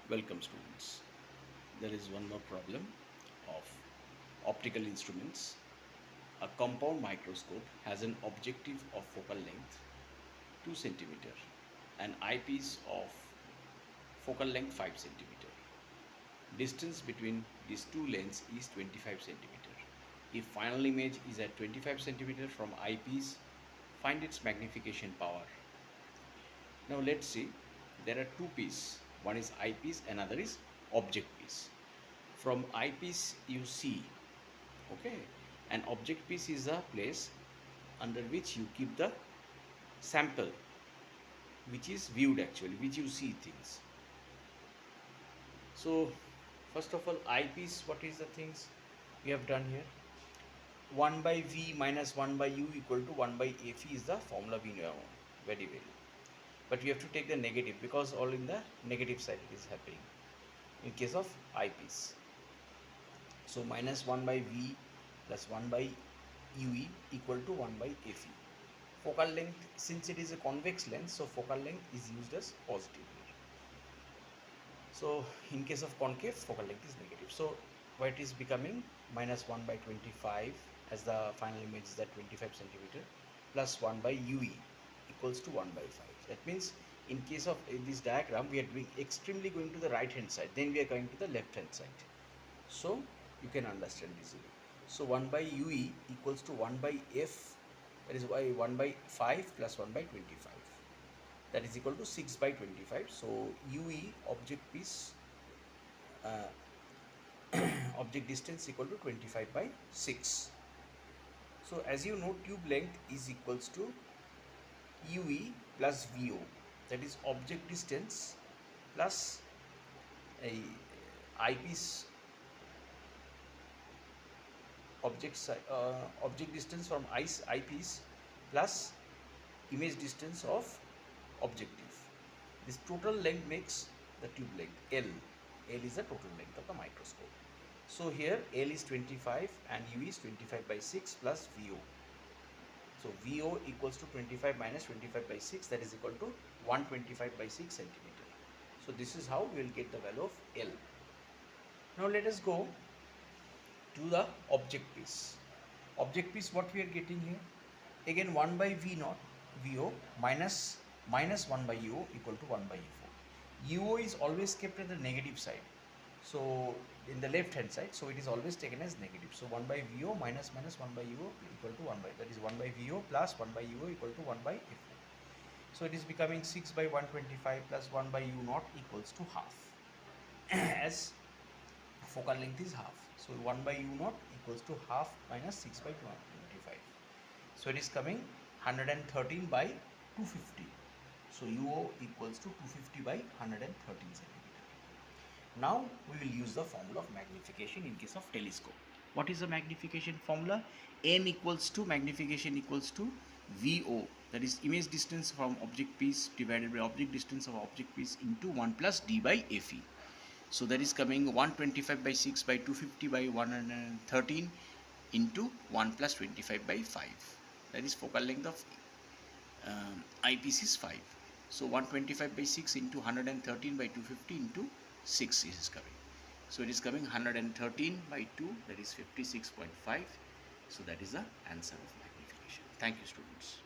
Welcome students. There is one more problem of optical instruments. A compound microscope has an objective of focal length 2 centimeter, an eyepiece of focal length 5 centimeter. Distance between these two lengths is 25 centimeter. If final image is at 25 centimeter from eyepiece, find its magnification power. Now let's see, there are two pieces. One is eyepiece, another is object piece. From eyepiece you see, okay, an object piece is a place under which you keep the sample, which is viewed actually, which you see things. So first of all, eyepiece, what is the things we have done here? 1 by v minus 1 by u equal to 1 by f is the formula we know very well. But we have to take the negative because all in the negative side it is happening in case of eyepiece. So minus 1 by v plus 1 by ue equal to 1 by fe. Focal length, since it is a convex lens, so focal length is used as positive here. So in case of concave, focal length is negative. So what is becoming minus 1 by 25 as the final image is that 25 centimeter plus 1 by ue equals to 1 by 5. That means in case of this diagram, we are doing extremely going to the right hand side, then we are going to the left hand side. So you can understand easily. So 1 by ue equals to 1 by f, that is why 1 by 5 plus 1 by 25, that is equal to 6 by 25. So ue object piece object distance equal to 25 by 6. So as you know, tube length is equals to ue plus vo, that is object distance plus a eyepiece object distance from eyepiece plus image distance of objective. This total length makes the tube length L. L is the total length of the microscope. So here L is 25 and U is 25 by 6 plus VO. So VO equals to 25 minus 25 by 6, that is equal to 125 by 6 centimeter. So this is how we will get the value of L. Now let us go to the object piece. Object piece, what we are getting here? Again 1 by V naught, VO minus 1 by UO equal to 1 by UO. UO is always kept at the negative side. So in the left hand side, so it is always taken as negative. So 1 by VO minus 1 by UO equal to 1 by, that is 1 by VO plus 1 by UO equal to 1 by FO. So it is becoming 6 by 125 plus 1 by U naught equals to half as focal length is half. So 1 by U naught equals to half minus 6 by 225. So it is coming 113 by 250. So UO equals to 250 by 113 centimeter. Now we will use the formula of magnification in case of telescope. What is the magnification formula? M equals to magnification equals to VO, that is image distance from object piece divided by object distance of object piece into 1 plus D by FE. So that is coming 125 by 6 by 250 by 113 into 1 plus 25 by 5. That is focal length of eyepiece is 5. So 125 by 6 into 113 by 250 into 6 is coming. So it is coming 113 by 2, that is 56.5. So that is the answer of magnification. Thank you students.